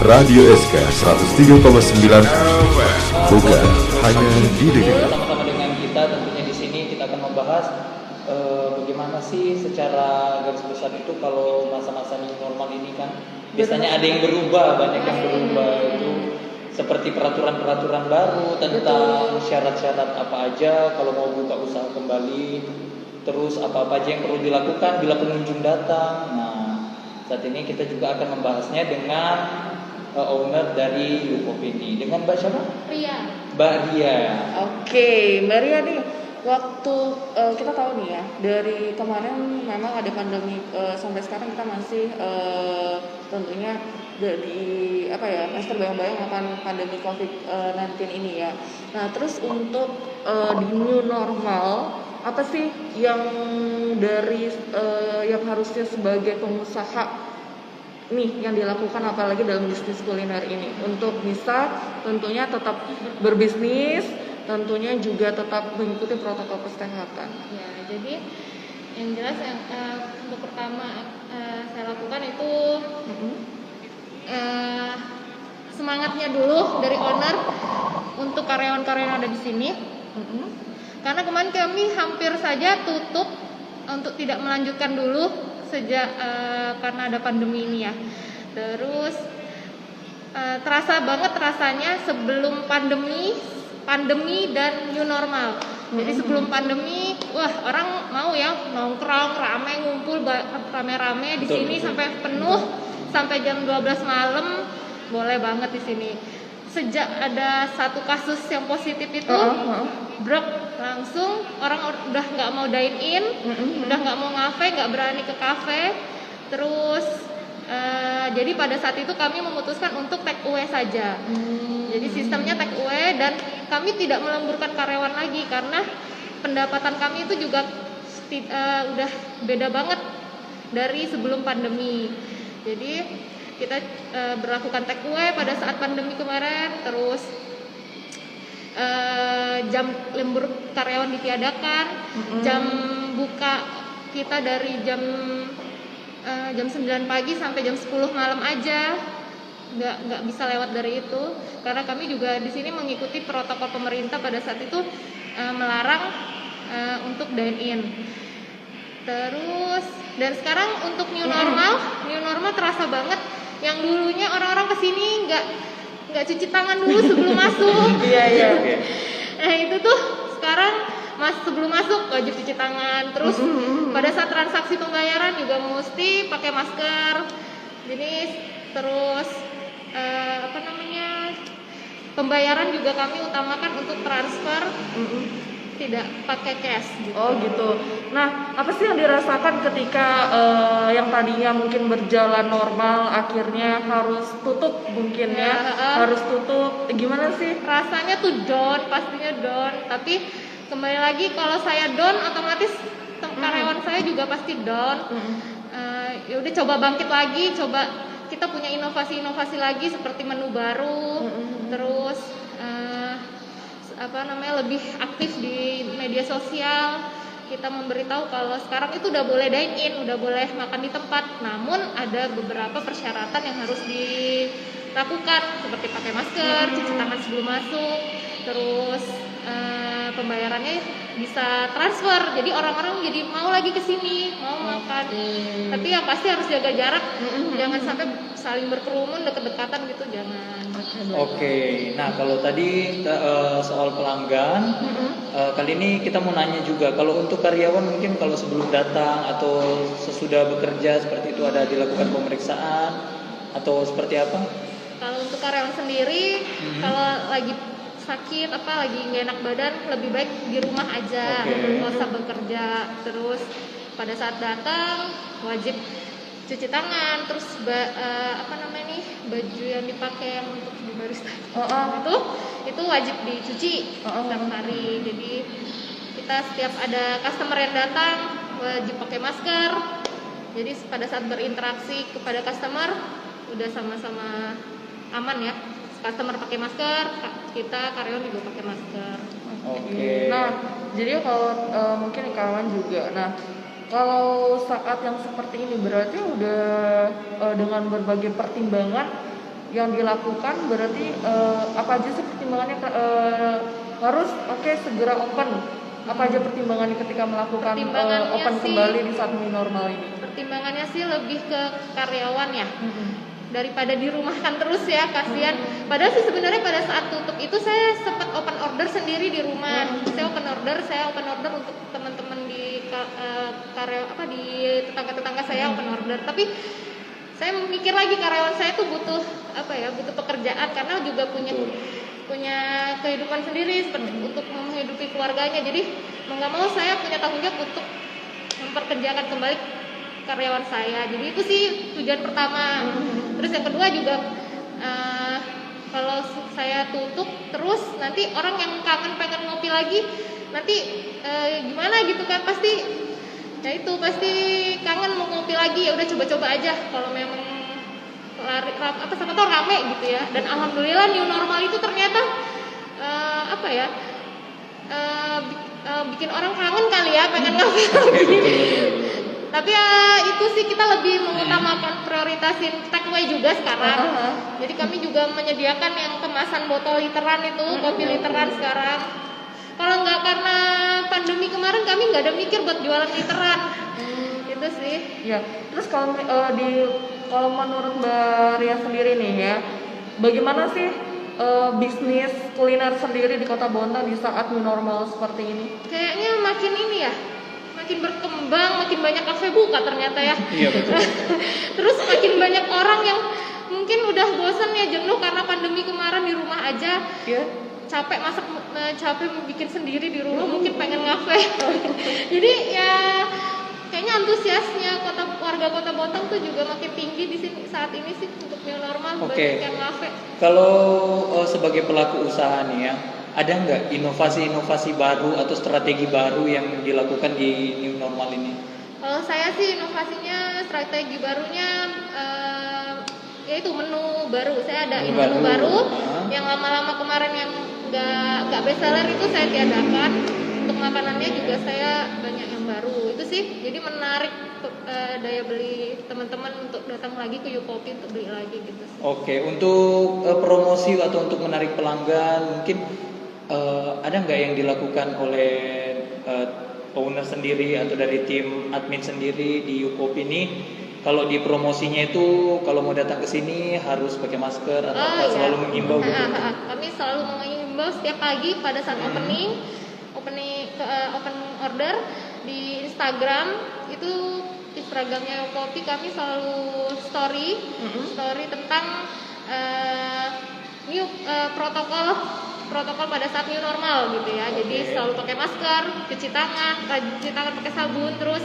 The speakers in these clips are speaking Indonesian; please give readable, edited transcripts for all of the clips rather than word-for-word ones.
Radio SK 103,9 bukan hanya didengar. Sama-sama dengan kita tentunya di sini kita akan membahas bagaimana sih secara garis besar itu kalau masa-masa new normal ini kan biasanya ada yang berubah, banyak yang berubah itu seperti peraturan-peraturan baru tentang syarat-syarat apa aja kalau mau buka usaha kembali, terus apa-apa aja yang perlu dilakukan bila pengunjung datang. Nah, saat ini kita juga akan membahasnya dengan owner dari Lupop ini, dengan Mbak siapa? Ria. Mbak Ria. Oke, Mbak Ria nih, waktu kita tahu nih ya, dari kemarin memang ada pandemi, sampai sekarang kita masih tentunya dari masih terbayang-bayang akan pandemi COVID-19 ini ya. Nah, terus untuk di new normal, apa sih yang dari yang harusnya sebagai pengusaha nih yang dilakukan apalagi dalam bisnis kuliner ini untuk bisa tentunya tetap berbisnis, tentunya juga tetap mengikuti protokol kesehatan. Ya, jadi yang jelas yang untuk pertama saya lakukan itu semangatnya dulu dari owner untuk karyawan-karyawan yang ada di sini. Karena kemarin kami hampir saja tutup untuk tidak melanjutkan dulu sejak karena ada pandemi ini ya. Terus terasa banget rasanya sebelum pandemi dan new normal. Jadi sebelum pandemi, wah orang mau ya nongkrong, rame, ngumpul rame-rame di sini sampai penuh sampai jam 12 malam, boleh banget di sini. Sejak ada satu kasus yang positif itu, brok langsung orang udah nggak mau dine in, udah nggak mau ngafe, nggak berani ke kafe. Terus jadi pada saat itu kami memutuskan untuk take away saja. Jadi sistemnya take away dan kami tidak melemburkan karyawan lagi karena pendapatan kami itu juga udah beda banget dari sebelum pandemi. Jadi kita berlakukan take away pada saat pandemi kemarin, terus jam lembur karyawan ditiadakan, jam buka kita dari jam 9 pagi sampai jam 10 malam aja, nggak bisa lewat dari itu karena kami juga di sini mengikuti protokol pemerintah pada saat itu melarang untuk dine in. Terus dan sekarang untuk new normal terasa banget. Yang dulunya orang-orang kesini nggak cuci tangan dulu sebelum masuk. Iya. Nah itu tuh sekarang sebelum masuk wajib cuci tangan. Terus pada saat transaksi pembayaran juga mesti pakai masker. Jadi terus pembayaran juga kami utamakan untuk transfer. Tidak pakai cash gitu. Oh gitu. Nah, apa sih yang dirasakan ketika yang tadinya mungkin berjalan normal akhirnya harus tutup mungkin ya? Harus tutup. Gimana sih? Rasanya tuh down, pastinya down. Tapi kembali lagi kalau saya down otomatis karyawan saya juga pasti down. Ya udah coba bangkit lagi, coba kita punya inovasi-inovasi lagi seperti menu baru. Terus lebih aktif di media sosial. Kita memberitahu kalau sekarang itu udah boleh dine in, udah boleh makan di tempat. Namun ada beberapa persyaratan yang harus dilakukan seperti pakai masker, cuci tangan sebelum masuk, terus pembayarannya bisa transfer. Jadi orang-orang jadi mau lagi ke sini, mau makan. Tapi yang pasti harus jaga jarak. Jangan sampai saling berkerumun, deket-dekatan gitu, jangan. Oke, nah kalau tadi soal pelanggan, kali ini kita mau nanya juga kalau untuk karyawan mungkin kalau sebelum datang atau sesudah bekerja seperti itu ada dilakukan pemeriksaan atau seperti apa? Kalau untuk karyawan sendiri, kalau lagi sakit lagi nggak enak badan, lebih baik di rumah aja, nggak usah bekerja. Terus pada saat datang wajib cuci tangan, terus baju yang dipakai yang untuk di barista itu wajib dicuci setiap hari. Jadi kita setiap ada customer yang datang wajib pakai masker. Jadi pada saat berinteraksi kepada customer udah sama-sama aman ya. Customer pakai masker, kita karyawan juga pakai masker. Nah, jadi kalau mungkin karyawan juga. Nah, kalau saat yang seperti ini berarti udah dengan berbagai pertimbangan yang dilakukan berarti apa aja sih pertimbangannya harus segera open, apa aja pertimbangannya ketika melakukan Pertimbangannya open sih- kembali di saat new normal ini? Pertimbangannya sih lebih ke karyawan ya, daripada dirumahkan terus ya, kasihan. Padahal sih sebenarnya pada saat tutup itu saya sempat open order sendiri di rumah. Saya open order untuk teman-teman di di tetangga-tetangga saya open order. Tapi saya mikir lagi karyawan saya tuh butuh butuh pekerjaan, karena juga punya kehidupan sendiri seperti untuk menghidupi keluarganya. Jadi mau nggak mau saya punya tanggung jawab untuk memperkerjakan kembali karyawan saya. Jadi itu sih tujuan pertama. Terus yang kedua juga kalau saya tutup terus nanti orang yang kangen pengen ngopi lagi nanti gimana gitu kan, pasti kangen mau ngopi lagi. Ya udah coba-coba aja kalau memang sama tau rame gitu ya. Dan alhamdulillah new normal itu ternyata bikin orang kangen kali ya, pengen ngopi lagi. Tapi ya itu sih kita lebih mengutamakan prioritasin take away juga sekarang. Jadi kami juga menyediakan yang kemasan botol literan itu, kopi literan sekarang. Kalau nggak karena pandemi kemarin kami nggak ada mikir buat jualan literan. Gitu sih. Ya, terus kalau menurut Mbak Ria sendiri nih ya, bagaimana sih bisnis kuliner sendiri di Kota Bontang di saat new normal seperti ini? Kayaknya makin ini ya, makin berkembang, makin banyak kafe buka ternyata ya. Iya betul. Terus makin banyak orang yang mungkin udah bosan ya, jenuh karena pandemi kemarin di rumah aja. Ya. Capek masak, capek bikin sendiri di rumah, mungkin pengen ngafe. Jadi ya kayaknya antusiasnya warga Kota Bontang tuh juga makin tinggi di sini saat ini sih untuk new normal. Banyak yang ngafe. Kalau sebagai pelaku usaha nih ya, ada nggak inovasi-inovasi baru atau strategi baru yang dilakukan di new normal ini? Kalau saya sih inovasinya, strategi barunya yaitu menu baru. Saya ada menu baru yang lama-lama kemarin yang nggak best seller itu saya tiadakan. Untuk makanannya juga saya banyak yang baru. Itu sih jadi menarik daya beli teman-teman untuk datang lagi ke Yukopi untuk beli lagi gitu sih. Oke, untuk promosi atau untuk menarik pelanggan mungkin ada nggak yang dilakukan oleh owner sendiri atau dari tim admin sendiri di Yukopi ini? Kalau di promosinya itu kalau mau datang ke sini harus pakai masker atau selalu mengimbau gitu? Kami selalu mengimbau setiap pagi pada saat open order di Instagram itu. Instagramnya Yukopi kami selalu story tentang protokol pada saat new normal gitu ya. Jadi selalu pakai masker, cuci tangan pakai sabun, terus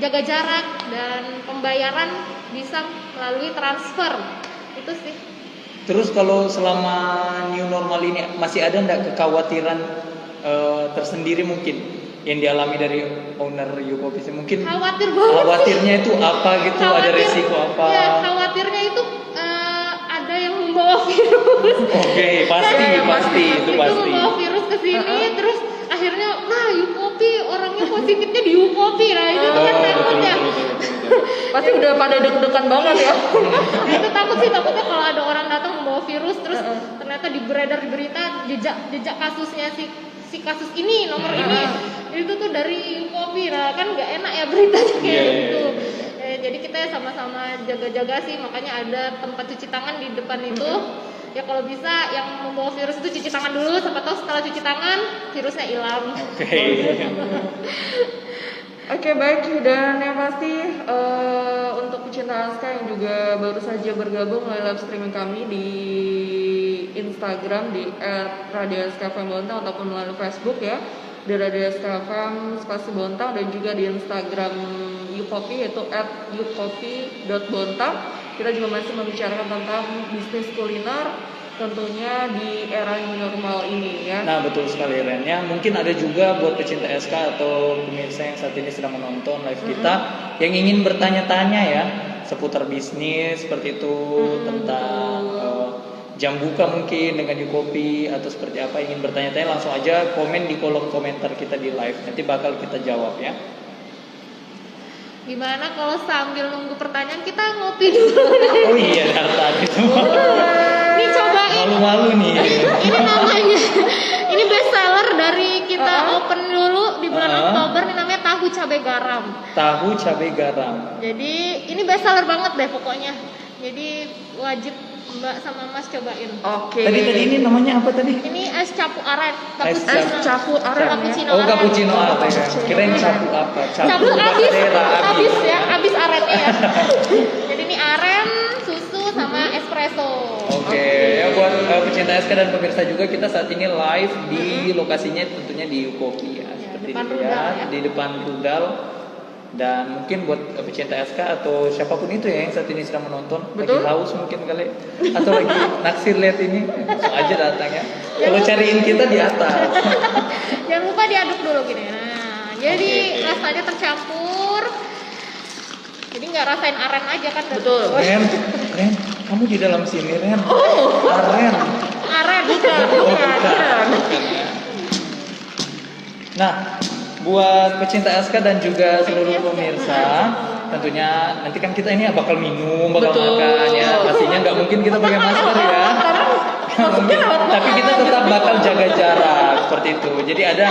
jaga jarak, dan pembayaran bisa melalui transfer. Itu sih. Terus kalau selama new normal ini masih ada nggak kekhawatiran tersendiri mungkin yang dialami dari owner Yukopi? Mungkin Khawatir banget. Khawatirnya itu apa gitu? Ada resiko apa? Ya, khawatirnya itu ada yang membawa virus. Oke, pasti itu pasti. Membawa virus ke sini, terus akhirnya Yukopi orangnya positifnya di Yukopi lah, itu kan takutnya. Pasti udah pada deg-degan banget ya. Itu takutnya kalau ada orang datang membawa virus terus ternyata beredar di berita jejak kasusnya si kasus ini, nomor ini itu tuh dari Yukopi lah, kan nggak enak ya beritanya kayak gitu. Jadi kita sama-sama jaga-jaga sih, makanya ada tempat cuci tangan di depan itu. Ya kalau bisa yang membawa virus itu cuci tangan dulu, siapa tahu setelah cuci tangan virusnya hilang. Oke, baik, dan yang pasti untuk pecinta Aska yang juga baru saja bergabung melalui live streaming kami di Instagram di @radioskfm Bontang ataupun melalui Facebook ya di radioskfm spasi Bontang, dan juga di Instagram Yukopi yaitu @yukopi.bontang. Kita juga masih membicarakan tentang bisnis kuliner tentunya di era new normal ini ya. Nah betul sekali Ren ya. Mungkin ada juga buat pecinta SK atau pemirsa yang saat ini sedang menonton live kita yang ingin bertanya-tanya ya seputar bisnis seperti itu, tentang jam buka mungkin dengan Yukopi atau seperti apa, ingin bertanya-tanya, langsung aja komen di kolom komentar kita di live, nanti bakal kita jawab ya. Gimana kalau sambil nunggu pertanyaan kita ngopi dulu? Oh iya, dari tadi semua. Ini cobain. Malu-malu nih. Ini namanya. Ini best seller dari kita open dulu di bulan Oktober. Ini namanya tahu cabai garam. Tahu cabai garam. Jadi ini best seller banget deh pokoknya. Jadi wajib Mbak sama Mas cobain. Oke. Tadi ini namanya apa tadi? Ini es capu aren. Es capu aren ya? Cappuccino Oh, aren. cappuccino aren. Kirain capu apa? Capu habis ya, habis arennya ya. Jadi ini aren, susu sama espresso. Oke, ya buat pecinta SK dan pemirsa juga, kita saat ini live di lokasinya tentunya di Ukopi ya, seperti depan ini rudal ya. di depan rudal. Dan mungkin buat pecinta SK atau siapapun itu ya yang saat ini sedang menonton, Betul. lagi haus mungkin kali, atau lagi naksir lihat ini, langsung aja datang ya. Kalau cariin kita di atas. Jangan lupa diaduk dulu gini. Nah, jadi Oke. rasanya tercampur. Jadi nggak rasain aren aja kan? Betul. Ren, kamu di dalam sini Ren. Aren. Aren Bukan. Nah, buat pecinta SK dan juga seluruh pemirsa, tentunya nanti kan kita ini bakal minum, bakal Betul. makan ya. Pastinya nggak mungkin kita pakai masker ya. Nggak mungkin. Tapi kita tetap bakal jaga jarak seperti itu. Jadi ada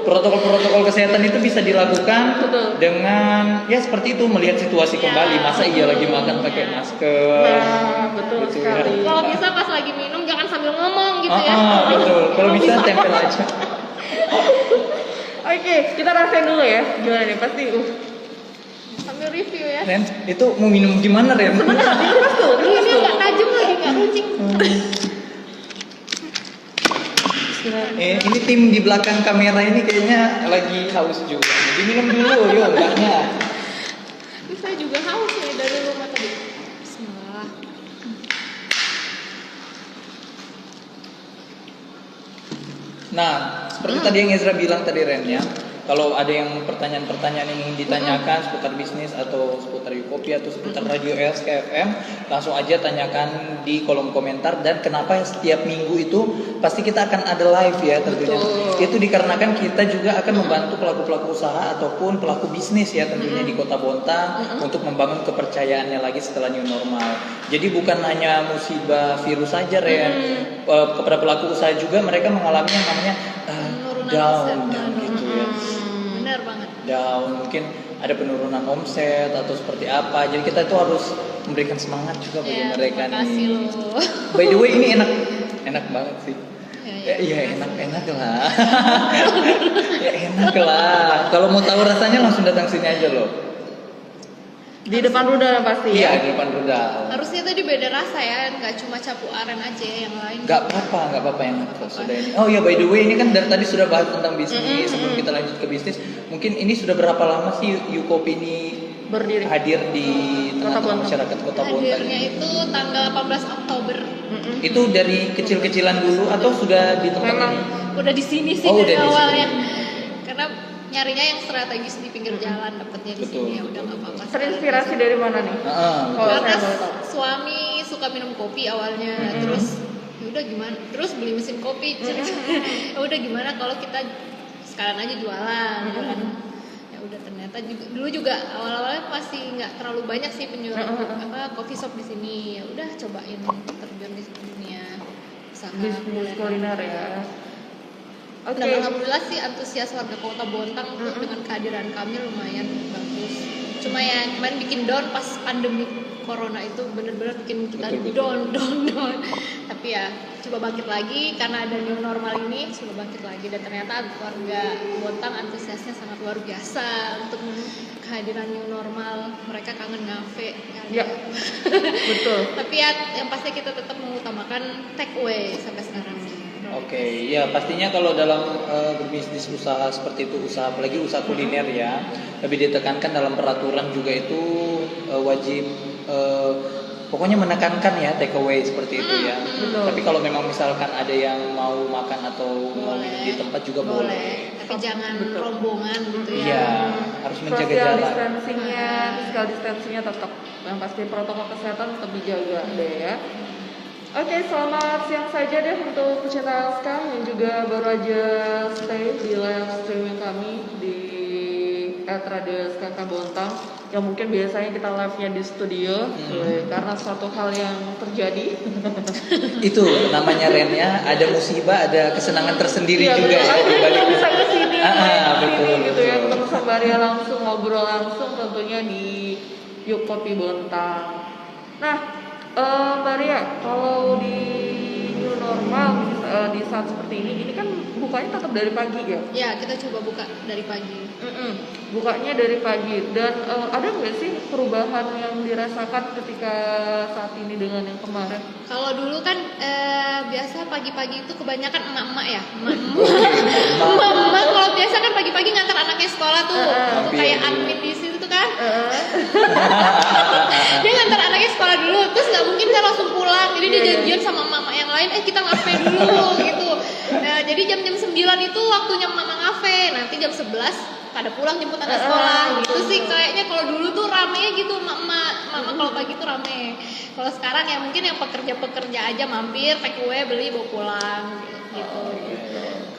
protokol-protokol kesehatan itu bisa dilakukan Betul. dengan ya seperti itu, melihat situasi kembali. Masa iya lagi makan pakai masker? Nah, betul Gitu ya. sekali. Kalau bisa pas lagi minum jangan sambil ngomong gitu ya. Betul. Kalau bisa tempel aja. Oke, kita rasain dulu ya. Gimana nih? Pasti Sambil review ya. Ren, itu mau minum gimana Ren? Ini nggak tajam lagi, nggak runcing. Ini tim di belakang kamera ini kayaknya lagi haus juga. Jadi minum dulu, yuk enggaknya. Ini saya juga haus nih dari rumah tadi. Bismillah. Nah, seperti tadi yang Ezra bilang tadi Ren ya, kalau ada yang pertanyaan-pertanyaan yang ingin ditanyakan seputar bisnis atau seputar Ukopi atau seputar radio SKFM, langsung aja tanyakan di kolom komentar. Dan kenapa setiap minggu itu pasti kita akan ada live ya tentunya. Betul. Itu dikarenakan kita juga akan membantu pelaku-pelaku usaha ataupun pelaku bisnis ya tentunya di Kota Bontang untuk membangun kepercayaannya lagi setelah new normal. Jadi bukan hanya musibah virus saja Ren, kepada pelaku usaha juga mereka mengalami yang namanya Penurunan down omset. gitu ya. Benar banget. Down, mungkin ada penurunan omset atau seperti apa. Jadi kita itu harus memberikan semangat juga bagi Ya, mereka terima kasih nih. loh. By the way ini enak banget sih. Ya, Iya enak lah. Ya enak lah. Kalau mau tahu rasanya langsung datang sini aja loh. di depan rudal pasti Iya ya. di depan rudal. Harusnya tadi beda rasa ya, nggak cuma capu aren aja yang lain. Gak apa-apa yang sudah ini. Oh ya by the way ini kan dari tadi sudah bahas tentang bisnis. Sebelum kita lanjut ke bisnis, mungkin ini sudah berapa lama sih Ukopi ini Berdiri. hadir di tengah-tengah Bontang. masyarakat Kota Bontang? Hadirnya itu tanggal 18 Oktober. Itu dari kecil-kecilan dulu atau sudah di tempat Memang. ini? Udah di sini sih Oh, dari udah di awalnya. Karena nyarinya yang strategis di pinggir jalan, dapatnya di Betul, sini ya udah nggak apa-apa. Terinspirasi dari mana nih? Betul. Kalau Karena saya boleh tahu. suami suka minum kopi awalnya, terus ya udah gimana? Terus beli mesin kopi. Ya udah gimana kalau kita sekalian aja jualan, ya kan? Ya udah ternyata juga dulu juga awal-awalnya masih nggak terlalu banyak sih penjual coffee shop di sini. Ya udah cobain terjun di dunia usaha Bisnis kuliner ya. Oke. Dan alhamdulillah sih antusias warga Kota Bontang tuh dengan kehadiran kami lumayan bagus. Cuma ya kemarin bikin down pas pandemi corona itu bener-bener bikin kita Betul. down. Tapi ya coba bangkit lagi karena ada new normal ini, coba bangkit lagi dan ternyata warga Bontang antusiasnya sangat luar biasa untuk kehadiran new normal. Mereka kangen ngafe. Ya. Betul. Tapi ya yang pasti kita tetap mengutamakan take away sampai sekarang. Oke, ya pastinya kalau dalam berbisnis usaha seperti itu, usaha apalagi usaha kuliner ya, lebih ditekankan dalam peraturan juga itu wajib pokoknya menekankan ya take away seperti itu ya. Betul. Tapi kalau memang misalkan ada yang mau makan atau mau minum di tempat juga boleh. Tapi jangan Betul. rombongan gitu ya. Iya, harus menjaga Social jarak. distancingnya, physical distancingnya tetap, yang pasti protokol kesehatan tetap dijaga deh ya. Oke, selamat siang saja deh untuk pecinta Alskam yang juga baru aja stay di live streaming kami di @radioskk Bontang yang mungkin biasanya kita live-nya di studio karena suatu hal yang terjadi. Itu namanya Ren ya, ada musibah, ada kesenangan tersendiri Iya, juga betul. ya di Akhirnya balik kita itu. bisa kesini, Betul, gitu ya, betul. ketemu sama Maria langsung, ngobrol langsung tentunya di Yuk Kopi Bontang. Nah, Maria, kalau di new normal di saat seperti ini kan bukanya tetap dari pagi ya? Ya, kita coba buka dari pagi. Bukanya dari pagi dan ada nggak sih perubahan yang dirasakan ketika saat ini dengan yang kemarin? Kalau dulu kan biasa pagi-pagi itu kebanyakan emak-emak ya, emak-emak kalau biasa kan pagi-pagi ngantar anaknya sekolah tuh, kayak admin di situ tuh kan, dia ngantar anaknya sekolah dulu, terus nggak mungkin kan langsung pulang, jadi dia janjian sama emak-emak yang lain, kita ngafe dulu gitu. Nah, jadi jam-jam 9 itu waktunya mama ngafe, nanti jam 11 pada pulang jemput anak sekolah gitu sih kayaknya. Kalau dulu tuh ramenya gitu mama kalau pagi tuh rame. Kalau sekarang ya mungkin yang pekerja aja mampir take away beli bawa pulang gitu.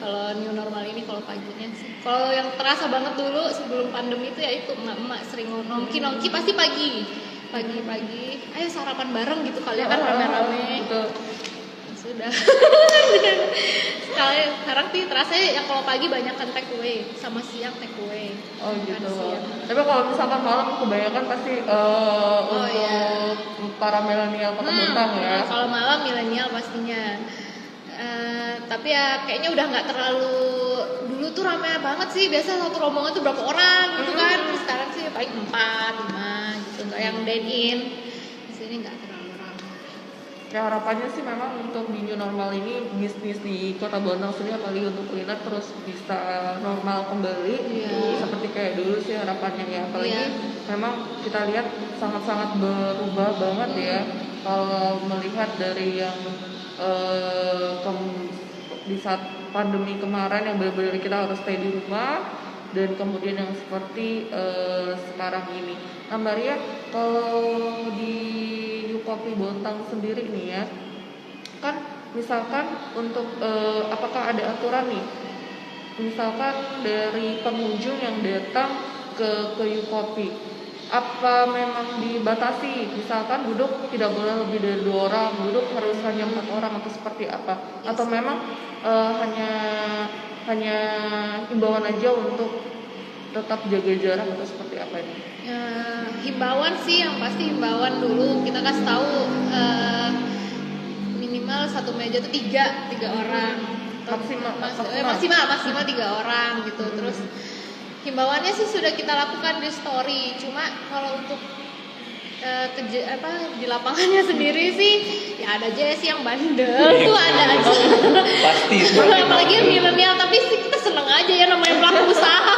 Kalau new normal ini kalau paginya sih, kalau yang terasa banget dulu sebelum pandemi itu ya itu emak sering nongki pasti pagi ayo sarapan bareng gitu kalian kan rame-rame. Sudah. Sekarang sih terasa ya kalau pagi banyak kan take away, sama siang take away. Oh gitu. Tapi kalau misalkan malam kebanyakan pasti untuk para milenial Kota Bontang ya. Kalau malam milenial pastinya. Tapi ya kayaknya udah nggak terlalu, dulu tuh ramai banget sih, biasa satu rombongan tuh berapa orang gitu kan. Terus sekarang sih paling 4, 5 gitu, nggak yang dine in. Di sini nggak terlalu ramai. Ya harapannya sih memang untuk di new normal ini bisnis di Kota Bontang sendiri apalagi untuk kuliner terus bisa normal kembali seperti kayak dulu sih harapannya ya. Apalagi memang kita lihat sangat-sangat berubah banget ya kalau melihat dari yang di saat pandemi kemarin yang benar-benar kita harus stay di rumah dan kemudian yang seperti sekarang ini. Nah Maria, kalau di Kopi Bontang sendiri nih ya, kan misalkan untuk apakah ada aturan nih, misalkan dari pengunjung yang datang ke Kopi, apa memang dibatasi, misalkan duduk tidak boleh lebih dari 2 orang, duduk harus hanya 4 orang atau seperti apa, atau memang hanya himbauan aja untuk tetap jaga jarak atau seperti apa ini? Himbauan sih, yang pasti himbauan dulu kita kasih tahu minimal satu meja tuh 3 orang, maksimal 3 orang gitu. Terus himbauannya sih sudah kita lakukan di story, cuma kalau untuk di lapangannya sendiri sih ya ada aja sih yang bandel tuh ada aja. Pasti. Apalagi yang milenial, tapi sih kita seneng aja ya namanya pelaku usaha.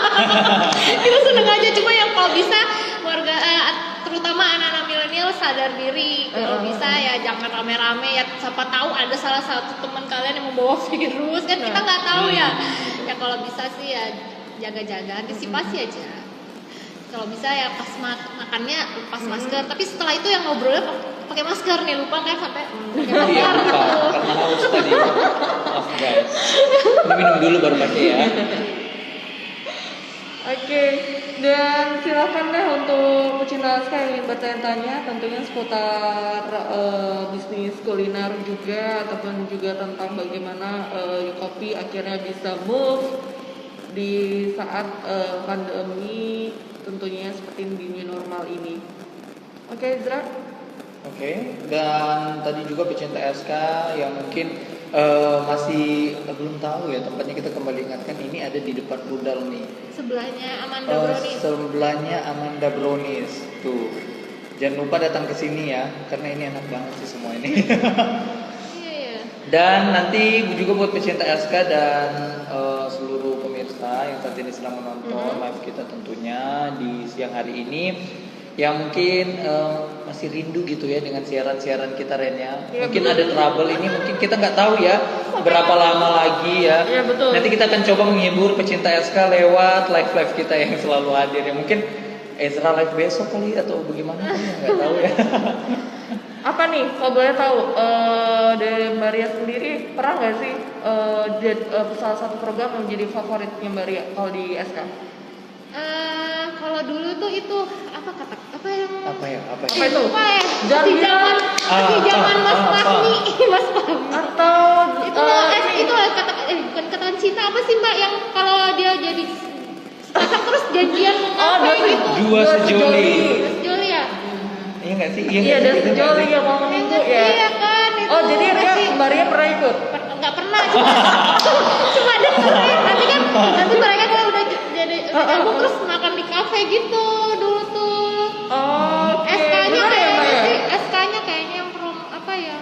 Kita seneng aja, cuma yang kalau bisa warga terutama anak-anak milenial sadar diri, kalau bisa ya jangan rame-rame ya, siapa tahu ada salah satu teman kalian yang membawa virus kan, kita nggak tahu ya kalau bisa sih ya jaga-jaga, antisipasi aja. Kalau bisa ya pas makannya lepas masker, tapi setelah itu yang ngobrolnya pakai masker nih, lupa kan sampai pakai masker. Iya, karena haus tadi. Maaf guys. Minum dulu baru pakai ya. Oke, dan silakan deh untuk pecinta SK yang ingin bertanya-tanya tentunya seputar bisnis kuliner juga ataupun juga tentang bagaimana Kopi akhirnya bisa move di saat pandemi tentunya seperti di new normal ini. Oke, Zra. Oke, dan tadi juga pecinta SK yang mungkin masih belum tahu ya tempatnya, kita kembali ingatkan ini ada di depan Rudal nih. Sebelahnya Amanda Brownies. Sebelahnya Amanda Brownies tuh. Jangan lupa datang ke sini ya, karena ini enak banget sih semua ini. Iya. Dan nanti juga buat pecinta SK dan seluruh pemirsa yang saat ini sedang menonton live kita tentunya di siang hari ini, yang mungkin masih rindu gitu ya dengan siaran-siaran kita Ren ya. Mungkin ada trouble ini, mungkin kita nggak tahu ya berapa lama lagi ya. Iya, betul. Nanti kita akan coba menghibur pecinta SK lewat live kita yang selalu hadir ya. Mungkin Ezra live besok kali atau bagaimana kan ya, nggak tahu ya. Apa nih kalau boleh tahu dari Maria sendiri pernah nggak sih salah satu program yang menjadi favoritnya Maria kalau di SK? kalau dulu tuh itu apa kata apa yang Apa ya? Apa itu? Apa ya? Jargon. Masih zaman Mas Fahmi, Mas Fahmi. Atau Itu kata bukan katakan cinta apa sih Mbak yang kalau dia jadi pasang terus janjian mau ngapain gitu. Dua sejoli. Mas Joli ya? Iya nggak sih? Iya, nggak ada sih? sejoli yang mau minggu ya. Iya kan itu. Oh, jadi Mbak Ria pernah ikut? Nggak pernah cuma dengerin nanti mereka kalau udah jadi gabung terus makan di kafe gitu dulu tuh. Oh, oke. SK-nya Gimana ya, Mbak kayaknya ya? sih SK-nya kayaknya yang from apa ya?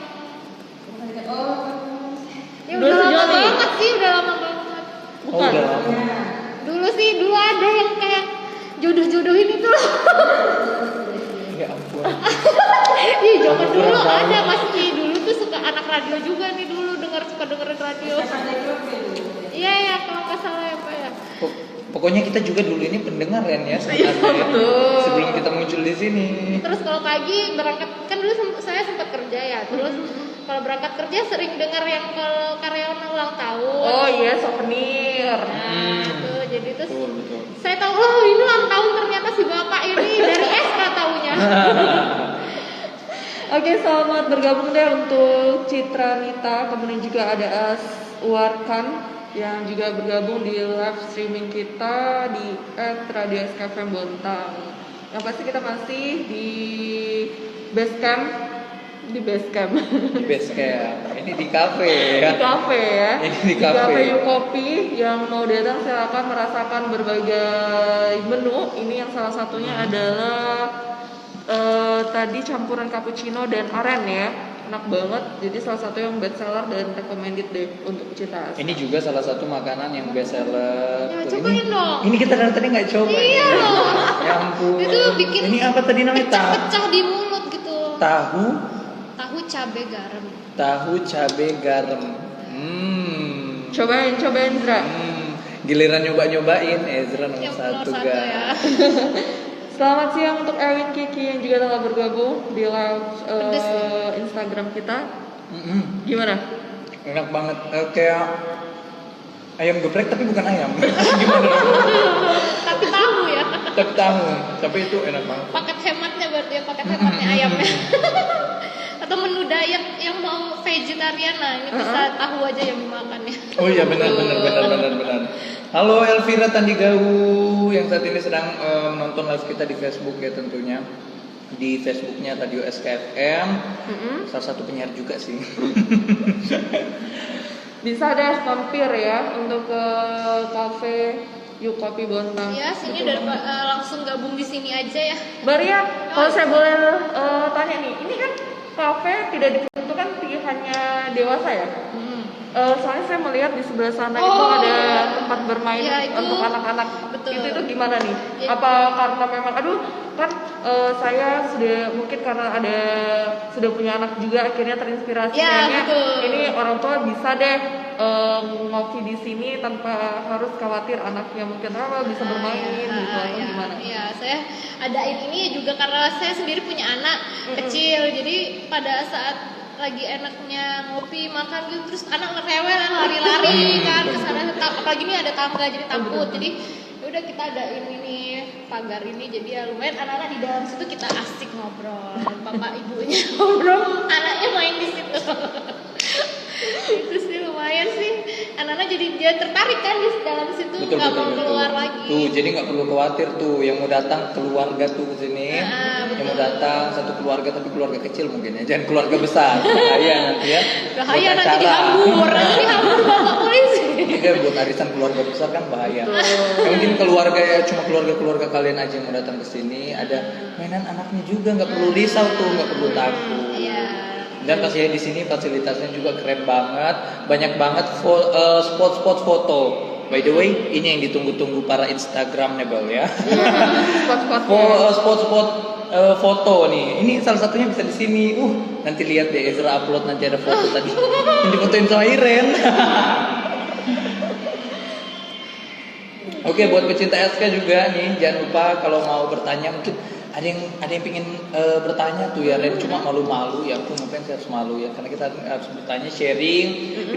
Ya Dua udah lama sejoli. banget sih, udah lama banget. Oh, udah lama. Dulu ada yang kayak jodoh-jodohin itu loh. Ya ampun. Iya, zaman Aku dulu kurang tahu. ada masih dulu tuh suka anak radio juga nih dulu suka dengerin radio. Iya ya, kalau nggak salah ya Pak ya. Pokoknya kita juga dulu ini pendengar kan ya sebenarnya. betul. Sebelum kita muncul di sini. Terus kalau pagi berangkat kan dulu saya sempat kerja ya. Terus kalau berangkat kerja sering dengar yang kalau karyawan ulang tahun. Oh iya, souvenir. Nah, gitu. Jadi terus Betul. saya tahu oh ini ulang tahun ternyata si bapak ini dari SK taunya. Oke, selamat bergabung deh untuk Citra Nita, kemudian juga ada Aswarkan yang juga bergabung di live streaming kita di @radio_skfm Bontang. Yang pasti kita masih di Basecamp, Di base camp. Ini di kafe ya. di kafe ya. Ini di kafe. Yuk Kopi yang mau datang silakan merasakan berbagai menu. Ini yang salah satunya adalah tadi campuran cappuccino dan aren ya. Enak banget. Jadi salah satu yang best seller dan recommended deh untuk pecinta es. Ini juga salah satu makanan yang best seller. Ya, Tuh, cobain dong. Ini kita dari tadi nggak coba. Iya ini. loh. Ya ampun. Itu bikin Ini apa tadi namanya? pecah-pecah di mulut gitu. Tahu cabe garam. Tahu cabe garam. Cobain Zra. Giliran nyobain Ezra nomor Yang satu nomor 1 guys. ya. Selamat siang untuk Erwin Kiki yang juga telah bergabung di live Pedes. Instagram kita. Mm-mm. Gimana? Enak banget. Kayak ayam geprek tapi bukan ayam. Gimana? Tapi tahu ya. Tapi tahu. Tapi itu enak banget. Paket hematnya berarti ya, paket hematnya ayamnya. Atau menu diet yang mau vegetarian, nah ini bisa tahu aja yang dimakan ya. Oh iya benar. Halo Elvira Tandigau yang saat ini sedang menonton live kita di Facebook ya tentunya. Di Facebooknya Radio SKFM. Salah satu penyiar juga sih. Bisa deh mampir ya untuk ke kafe Yuk Kopi Bontang. Ya, sini Betul dari banget. langsung gabung di sini aja ya. Mbak Ria, kalau saya boleh tanya nih, ini kan kafe tidak diperuntukkan pilihannya dewasa ya? Soalnya saya melihat di sebelah sana itu Oh, ada iya. tempat bermain Iya, itu. untuk anak-anak. Betul. Itu gimana nih? Iya. Apa karena memang kan saya sudah mungkin karena sudah punya anak juga akhirnya terinspirasi Iya, kayaknya betul. ini orang tua bisa deh ngopi di sini tanpa harus khawatir anaknya mungkin rewel bisa bermain gitu atau gimana? Iya, saya adain ini juga karena saya sendiri punya anak kecil. Jadi pada saat lagi enaknya ngopi makan gitu terus anak rewel lari-lari kan ke sana apalagi ini ada tangga jadi takut. Jadi udah kita adain ini pagar ini jadi ya lumayan anak-anak di dalam situ kita asik ngobrol. Bapak ibunya ngobrol, anaknya main di situ. Itu sih lumayan sih anak-anak jadi dia tertarik kan di dalam situ nggak mau keluar lagi. Tuh jadi nggak perlu khawatir tuh yang mau datang keluarga tuh ke sini. Yang mau datang satu keluarga tapi keluarga kecil mungkin ya jangan keluarga besar bahaya nanti ya. Bahaya Buat nanti acara. dihambur bapak polisi. Iya buat arisan keluarga besar kan bahaya. Ya, mungkin keluarga ya cuma keluarga kalian aja yang mau datang ke sini ada mainan anaknya juga nggak perlu risau tuh nggak perlu takut. Iya. Dan pastinya di sini fasilitasnya juga keren banget, banyak banget spot-spot foto. By the way, ini yang ditunggu-tunggu para Instagramable ya. Spot-spot foto nih. Ini salah satunya bisa di sini. Nanti lihat deh Ezra upload nanti ada foto tadi. Yang difotoin sama Iren. Oke, buat pecinta SK juga nih, jangan lupa kalau mau bertanya mungkin ada yang pingin bertanya tuh ya Ren, cuma malu-malu ya aku ngapain saya harus malu ya karena kita harus bertanya sharing.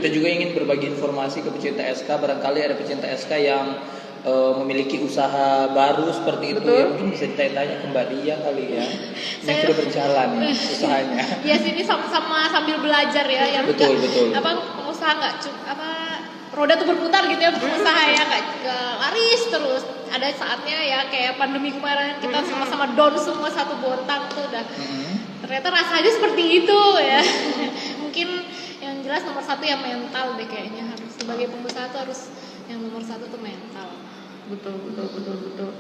Kita juga ingin berbagi informasi ke pecinta SK, barangkali ada pecinta SK yang memiliki usaha baru seperti itu Betul. ya, mungkin bisa ditanya ke Mbak Dia kali ya. Ini Saya- sudah berjalan nih usahanya. Ya sini sama-sama sambil belajar ya, yang Betul, nggak- betul. apa pengusaha nggak roda tuh berputar gitu ya, pengusaha ya nggak laris terus. Ada saatnya ya kayak pandemi kemarin kita sama-sama down semua satu bontang tuh udah. Ternyata rasanya seperti itu ya. Mungkin yang jelas nomor satu ya mental deh kayaknya, harus sebagai pengusaha tuh harus yang nomor satu tuh mental. Betul. Mental.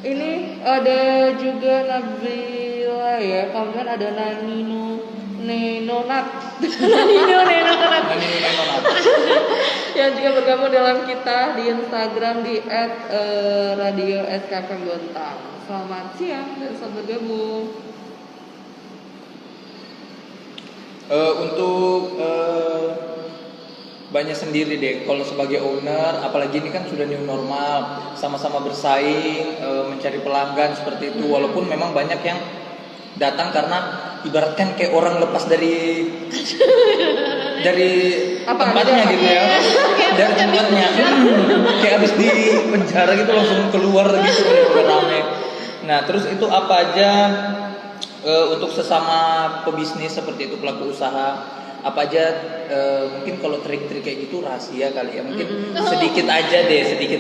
Ini ada juga Nabila ya, kemudian ada Nanino Nenonat Nino Nenonat. yang juga bergabung dalam kita di Instagram di @radio SKP Bontang. Selamat siang dan selamat bergabung. Untuk banyak sendiri deh kalau sebagai owner, apalagi ini kan sudah new normal, sama-sama bersaing, mencari pelanggan seperti itu. Walaupun memang banyak yang datang karena ibaratkan kayak orang lepas dari Apa, tempatnya dari apa? gitu ya, dari tempatnya. Kayak habis di penjara gitu langsung keluar gitu rame. Nah terus itu apa aja untuk sesama pebisnis seperti itu, pelaku usaha, apa aja mungkin kalau trik-trik kayak gitu rahasia kali ya, mungkin sedikit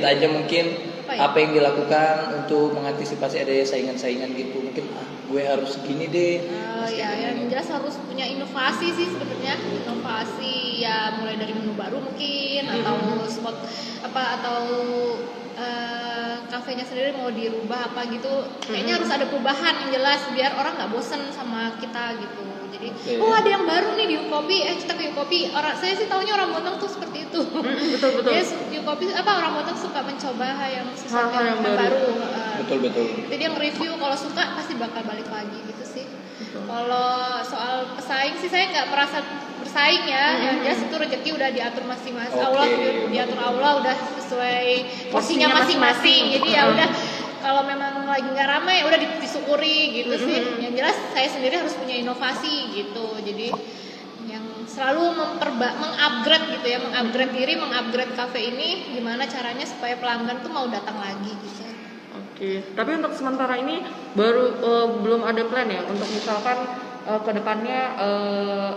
aja mungkin apa yang dilakukan untuk mengantisipasi adanya saingan-saingan gitu, mungkin gue harus gini deh. Ya yang jelas harus punya inovasi sih sebenarnya, inovasi ya mulai dari menu baru mungkin atau spot atau kafenya sendiri mau dirubah apa gitu, kayaknya harus ada perubahan yang jelas biar orang nggak bosen sama kita gitu. Jadi ada yang baru nih di Ukopi, kita ke Ukopi. Saya sih taunya orang Bontang tuh seperti itu. Betul. Yes, Ukopi orang Bontang suka mencoba yang sesuatu Hal-hal yang yang baru. Betul. Jadi yang review kalau suka pasti bakal balik lagi gitu sih. Kalau soal pesaing sih saya nggak merasa bersaing ya. Yang jelas itu rezeki udah diatur masing-masing. Allah diatur Allah udah sesuai porsinya masing-masing. Jadi ya udah kalau memang lagi nggak ramai ya udah disyukuri gitu sih. Yang jelas saya sendiri harus punya inovasi gitu. Jadi yang selalu mengupgrade gitu ya, mengupgrade diri, mengupgrade cafe ini gimana caranya supaya pelanggan tuh mau datang lagi gitu. Oke, tapi untuk sementara ini baru belum ada plan ya untuk misalkan ke depannya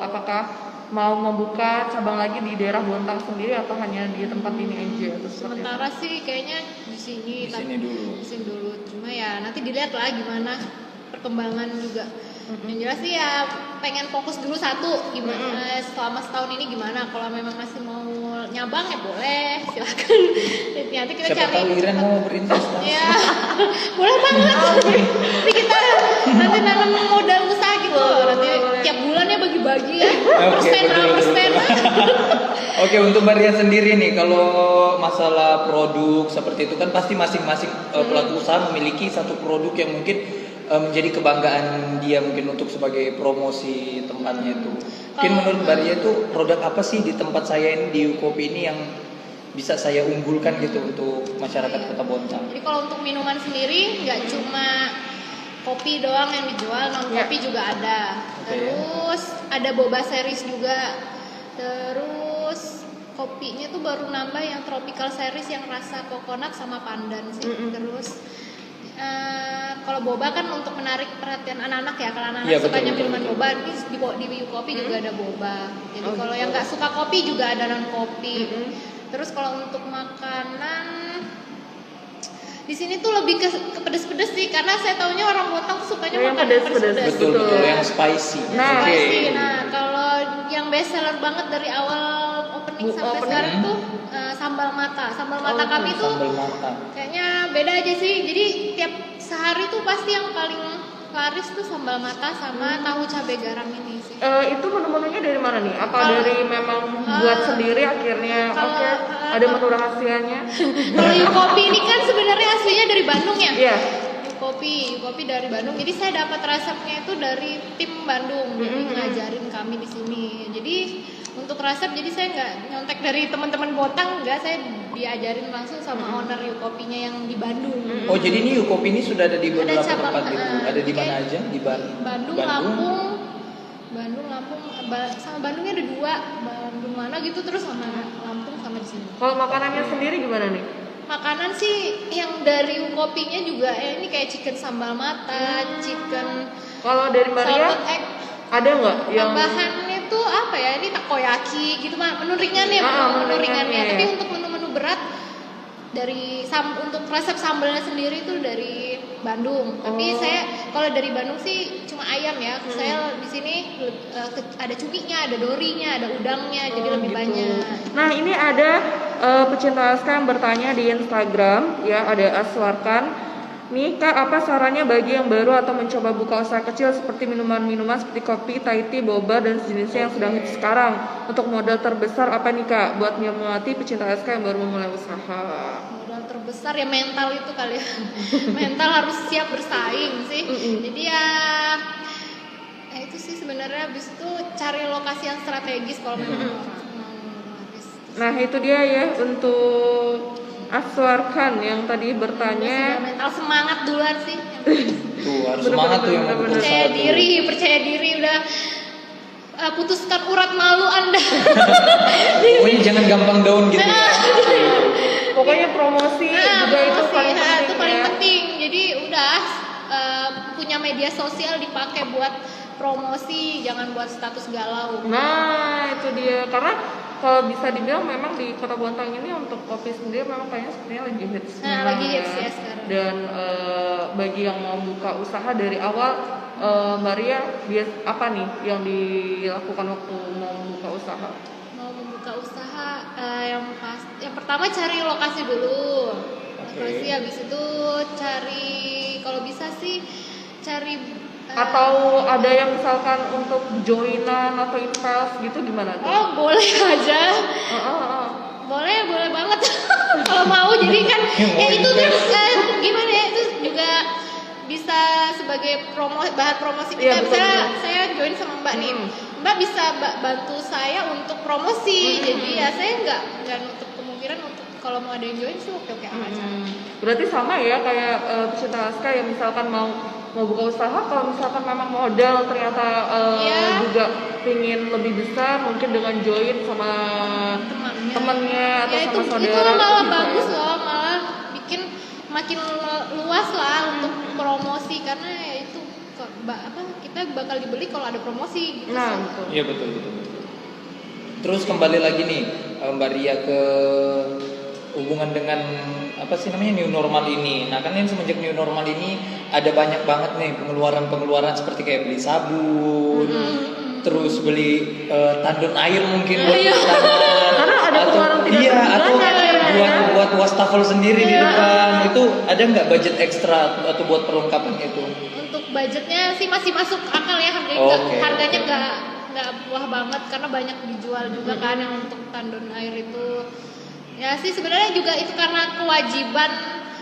apakah mau membuka cabang lagi di daerah Bontang sendiri atau hanya di tempat ini aja atau seperti Sementara sih kayaknya di sini Di sini dulu. Cuma ya nanti dilihat lah gimana perkembangan juga. Yang jelas sih ya pengen fokus dulu satu gimana selama setahun ini gimana. Kalau memang masih mau nyabang ya boleh, silakan. Nanti kita Siapa cari. tahu Iren mau berinvestasi. Ya, boleh banget. Nanti kita nanti nanam modal usaha gitu. Nanti tiap bulannya bagi-bagi ya. Persen berapa persen. Oke, untuk Mbak Ria sendiri nih, kalau masalah produk seperti itu kan pasti masing-masing pelaku usaha memiliki satu produk yang mungkin menjadi kebanggaan dia mungkin untuk sebagai promosi tempatnya itu. Mungkin menurut Mbak Ria itu produk apa sih di tempat saya ini di Ukopi ini yang bisa saya unggulkan gitu untuk masyarakat Kota Bontang? Jadi kalau untuk minuman sendiri nggak cuma kopi doang yang dijual, non kopi juga ada. Terus ada boba series juga. Terus kopinya tuh baru nambah yang tropical series yang rasa coconut sama pandan sih. Terus kalau boba kan untuk menarik perhatian anak-anak ya, kalau anak-anak sukanya minuman boba di Ukopi juga ada boba. Jadi kalau yang nggak suka kopi juga ada non kopi. Terus kalau untuk makanan di sini tuh lebih ke pedes-pedes sih, karena saya taunya orang Bontang tuh sukanya yang makan pedes-pedes. Betul, yang spicy. Nah, Spicy. Nah, kalau yang best seller banget dari awal opening sampai sekarang tuh sambal mata. Sambal mata kami tuh Sambal mata. kayaknya beda aja sih. Jadi tiap sehari tuh pasti yang paling laris tuh sambal mata sama tahu cabai garam ini sih. Itu menu-menunya dari mana nih? Apa dari memang buat sendiri akhirnya ada menu rahasianya? Kalau Ukopi ini kan sebenarnya aslinya dari Bandung ya? Iya. Ukopi dari Bandung. Jadi saya dapat resepnya itu dari tim Bandung. Jadi ngajarin kami di sini. Jadi untuk resep jadi saya nggak nyontek dari teman-teman Bontang, nggak, saya diajarin langsung sama owner Ukopinya yang di Bandung. Oh, jadi ini Ukopi ini sudah ada di beberapa cabang, tempat gitu. Ada di mana aja? Di Bandung, Lampung, sama Bandungnya ada 2. Bandung mana gitu, terus sama Lampung sama di sini. Kalau makanannya sendiri gimana nih? makanan sih yang dari kopinya juga ini kayak chicken sambal mata, chicken Kalau dari Maria salted egg. ada nggak yang Tambahannya tuh apa ya? Ini takoyaki gitu mah, menu ringannya, menu menu ringannya. ringannya. Tapi untuk menu-menu berat untuk resep sambalnya sendiri itu dari Bandung. Tapi saya kalau dari Bandung sih cuma ayam ya. Saya di sini ada cuminya, ada dorinya, ada udangnya, jadi lebih gitu. banyak. Nah ini ada pecinta SK yang bertanya di Instagram ya, ada Aswarkan. Nih Kak, apa sarannya bagi yang baru atau mencoba buka usaha kecil seperti minuman-minuman seperti kopi, Thai tea, boba dan sejenisnya yang sedang hits sekarang? Untuk modal terbesar apa nih Kak buat menyemangati pecinta SK yang baru memulai usaha? Modal terbesar ya mental itu kali ya. Mental harus siap bersaing sih. Jadi ya itu sih sebenarnya habis itu cari lokasi yang strategis kalau memang orang mau habis. Nah itu dia ya untuk Aswarkan yang tadi bertanya. Sudah mental semangat duluan sih. Tuh harus semangat tuh yang mau Percaya berusaha tuh. percaya diri udah putuskan urat malu Anda. Pokoknya jangan gampang down gitu ya. Pokoknya promosi juga itu paling penting. Itu paling ya. penting. Jadi udah punya media sosial dipakai buat promosi, jangan buat status galau. Nah itu dia, karena kalau bisa dibilang memang di Kota Bontang ini untuk kopi sendiri memang kayaknya sebenarnya lagi hits. Nah, lagi hits ya sekarang. Dan bagi yang mau buka usaha dari awal, Maria apa nih yang dilakukan waktu mau buka usaha? Mau membuka usaha yang pertama cari lokasi dulu. Lokasi habis itu cari kalau bisa sih cari atau ada yang misalkan untuk joinan atau invest gitu gimana tuh? Oh boleh aja. Boleh banget kalau mau. Jadi kan ya itu kan gimana ya, itu juga bisa sebagai bahan promosi kita. Iya, Misalnya betul. saya join sama Mbak nih, Mbak bisa bantu saya untuk promosi. Jadi ya saya nggak nutup kemungkinan untuk kalau mau ada yang join sih oke aja. Berarti sama ya kayak pecinta Aska yang misalkan mau buka usaha, kalau misalkan memang modal ternyata juga pingin lebih besar, mungkin dengan join sama temennya atau Ya sama saudara. itu malah bisa bagus ya. loh, malah bikin makin luas lah untuk promosi, karena ya itu kita bakal dibeli kalau ada promosi gitu. Nah, sih. betul. Iya betul. Terus kembali lagi nih Mbak Ria ke hubungan dengan apa sih namanya new normal ini. Nah kan yang semenjak new normal ini ada banyak banget nih pengeluaran seperti kayak beli sabun, terus beli tandon air mungkin buat tangan, Karena ada pengeluaran tidak atau terduga buat wastafel sendiri di depan. Itu ada nggak budget ekstra atau buat perlengkapan itu? Untuk budgetnya sih masih masuk akal ya, harganya nggak wah banget karena banyak dijual juga kan yang untuk tandon air itu. Ya sih sebenarnya juga itu karena kewajiban,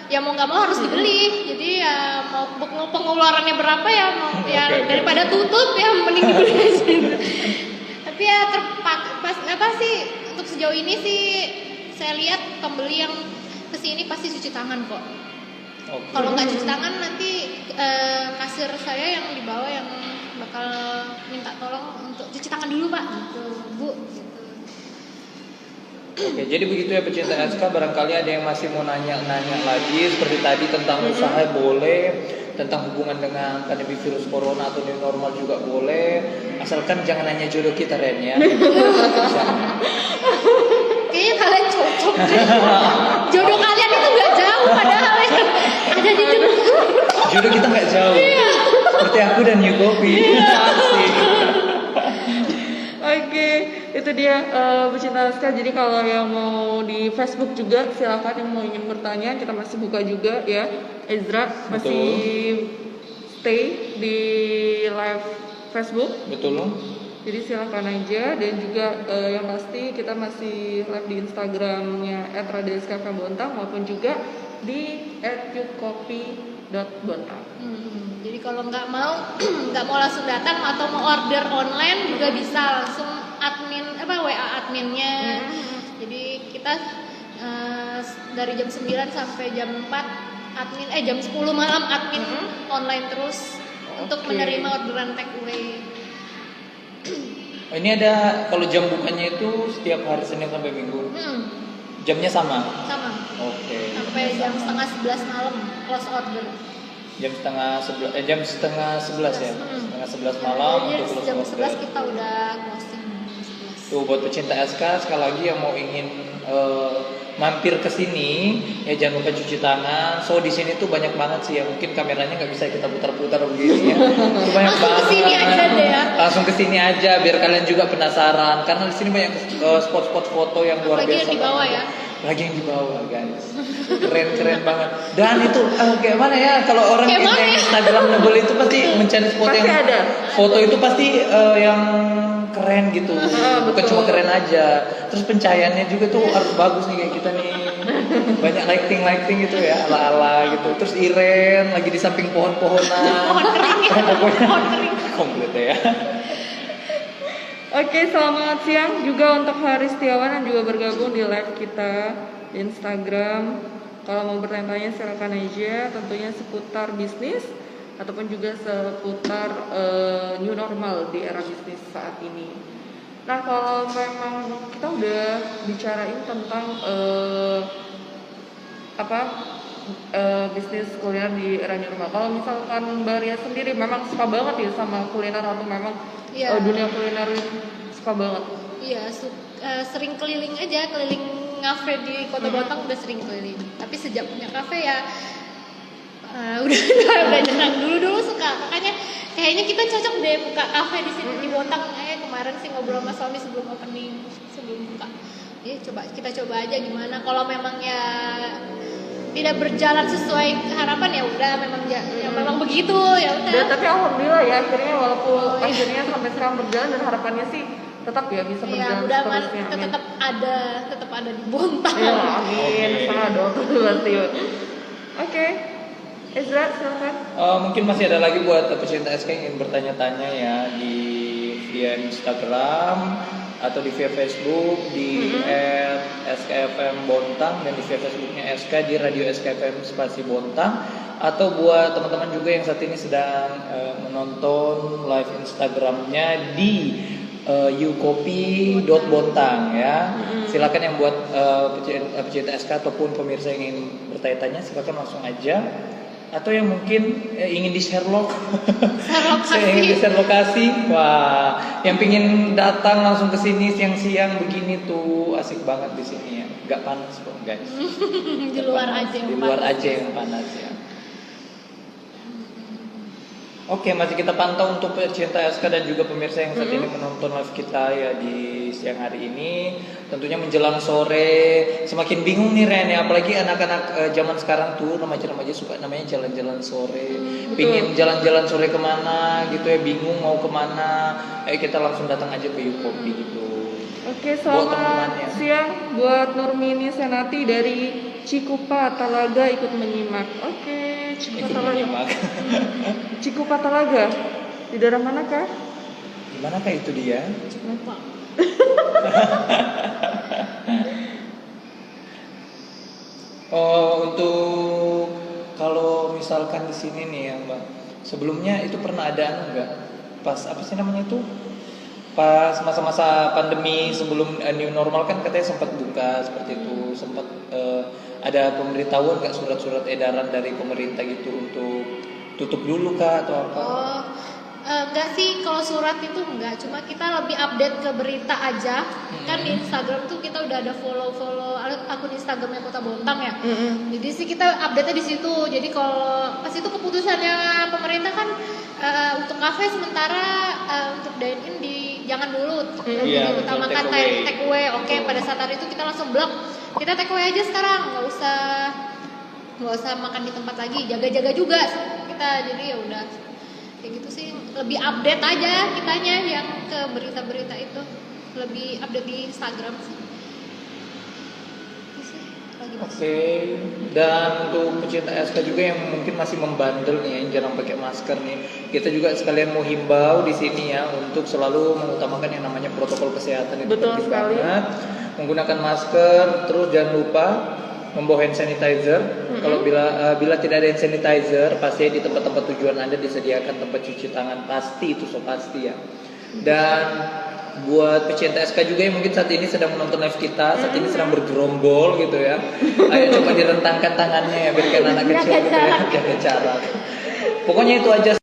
ya mau nggak mau harus dibeli. Jadi ya mau pengeluarannya berapa ya mau daripada tutup ya mending dibeli aja. Tapi ya apa sih untuk sejauh ini sih saya lihat pembeli yang kesini pasti cuci tangan kok. Kalau nggak cuci tangan nanti kasir saya yang di bawah yang bakal minta tolong untuk cuci tangan dulu Pak gitu, Bu gitu. Oke, jadi begitu ya pecinta SK, barangkali ada yang masih mau nanya lagi seperti tadi tentang usaha boleh, tentang hubungan dengan pandemi virus corona atau new normal juga boleh, asalkan jangan nanya jodoh kita Ren ya. Kayaknya kalian cocok deh. Jodoh kalian itu nggak jauh padahal ya. Ada di depan. Jodoh kita nggak jauh, seperti aku dan New Coffee. Asik. Oke, itu dia pecinta Aska. Jadi kalau yang mau di Facebook juga silakan, yang mau ingin bertanya, kita masih buka juga ya. Ezra masih stay di live Facebook. Betul loh. Jadi silakan aja, dan juga yang pasti kita masih live di Instagramnya @radioskfbontang maupun juga di @youkopi.bontang. Jadi kalau nggak mau langsung datang atau mau order online juga bisa langsung WA adminnya. Jadi kita dari jam 9 sampai jam 4 jam 10 malam admin online terus untuk menerima orderan take away. Ini ada kalau jam bukanya itu setiap hari Senin sampai Minggu. Jamnya sama. Sama. Oke. jam setengah 11 malam close order. Jam setengah 11 ya. Setengah 11 malam Jadi untuk jam close 11 order. kita udah closing. 11. Tuh buat pecinta SK sekali lagi yang mau ingin mampir ke sini ya jangan lupa cuci tangan. So di sini tuh banyak banget sih ya, mungkin kameranya nggak bisa kita putar-putar begini ya. Itu banyak Langsung banget. kesini aja deh ya. Langsung kesini aja biar kalian juga penasaran karena di sini banyak spot-spot foto yang luar Apalagi biasa. yang di bawah banget. ya. Lagi yang di bawah guys, keren banget. Dan itu kayak mana ya kalau orang Kayak mana yang ya? Instagram ngebul itu pasti mencari spot Pasti yang ada. foto itu pasti yang keren gitu, bukan betul. cuma keren aja. Terus pencahayaannya juga tuh harus bagus nih kayak kita nih, banyak lighting gitu ya ala gitu. Terus Iren lagi di samping pohon-pohonan, Pohon kering ya. pokoknya Pohon kering. komplit ya. Oke, selamat siang juga untuk Haris Setiawan yang juga bergabung di live kita di Instagram. Kalau mau bertanya silakan aja, tentunya seputar bisnis ataupun juga seputar new normal di era bisnis saat ini. Nah, kalau memang kita udah bicarain tentang bisnis kuliner di era new normal. Kalau misalkan Mbak Ria sendiri memang suka banget ya sama kuliner atau memang Iya. dunia kuliner suka banget? Iya, sering keliling aja, keliling ngafe di Kota Bontang udah sering keliling. Tapi sejak punya kafe ya udah jenang. Dulu suka, makanya kayaknya kita cocok deh buka kafe di sini di Bontang. Kemarin sih ngobrol sama suami sebelum opening, sebelum buka. Kita coba aja gimana. Kalau memang ya tidak berjalan sesuai harapan ya udah memang begitu ya udah. Dan tapi alhamdulillah ya akhirnya walaupun akhirnya sampai sekarang berjalan dan harapannya sih tetap ya bisa Iya, berjalan udah seterusnya. Amin. tetap ada di Bontang. Ya, amin. Oke. Salah dong pasti. Oke. Ezra silakan. Mungkin masih ada lagi buat pecinta SK yang ingin bertanya-tanya ya via Instagram atau di via Facebook di @skfm Bontang dan di via Facebooknya SK di Radio SKFM Spasi Bontang, atau buat teman-teman juga yang saat ini sedang menonton live Instagramnya di ukopi.bontang ya. Silakan yang buat pecinta SK ataupun pemirsa yang ingin bertanya-tanya silakan langsung aja. Atau yang mungkin ingin di Sherlock, saya ingin di share lokasi, wah, yang pingin datang langsung ke sini siang-siang begini tuh asik banget di sini ya, nggak panas kok guys. Di luar aja yang di luar panas. aja yang panas ya. Oke, masih kita pantau untuk pecinta SK dan juga pemirsa yang saat ini menonton live kita ya di siang hari ini. Tentunya menjelang sore, semakin bingung nih Ren ya, apalagi anak-anak zaman sekarang tuh remaja-remaja suka namanya jalan-jalan sore. Pingin jalan-jalan sore kemana gitu ya, bingung mau kemana. Kita langsung datang aja ke Ukopi gitu. Oke, Buat selamat teman-temannya. siang buat Nurmini Senati dari Cikupa Talaga ikut menyimak. Oke, Cikupa Ikut Talaga. menyimak. Cikupa Talaga. Di daerah manakah? Dimanakah itu dia? Lupa. Untuk kalau misalkan di sini nih ya Mbak, sebelumnya itu pernah ada enggak? Pas apa sih namanya itu? Pas masa-masa pandemi sebelum new normal kan katanya sempat buka seperti itu, sempat ada pemberitahuan nggak surat-surat edaran dari pemerintah gitu untuk tutup dulu kah atau apa? Enggak sih, kalau surat itu enggak, cuma kita lebih update ke berita aja. Kan di Instagram tuh kita udah ada follow akun Instagramnya Kota Bontang ya. Jadi sih kita update-nya di situ. Jadi kalau pas itu keputusannya pemerintah kan untuk kafe sementara untuk dine in jangan dulu. Iya, Diutamakan betul, take away. Oke, pada saat itu kita langsung blok. Kita take away aja sekarang, nggak usah makan di tempat lagi. Jaga-jaga juga kita. Jadi ya udah kayak gitu sih, lebih update aja kitanya yang ke berita-berita itu, lebih update di Instagram sih. Itu sih lagi Oke, dan untuk pecinta SK juga yang mungkin masih membandel nih, yang jarang pakai masker nih, kita juga sekalian mau himbau di sini ya untuk selalu mengutamakan yang namanya protokol kesehatan itu Betul penting sekali. banget. Menggunakan masker, terus jangan lupa membawa hand sanitizer. Kalau bila tidak ada hand sanitizer, pasti di tempat-tempat tujuan Anda disediakan tempat cuci tangan, pasti itu so pasti ya. Dan buat pecinta SK juga yang mungkin saat ini sedang menonton live kita, saat ini sedang bergerombol gitu ya. Ayo coba direntangkan tangannya ya, biar kayak anak kecil gitu ya, jaga jarak. Pokoknya itu aja.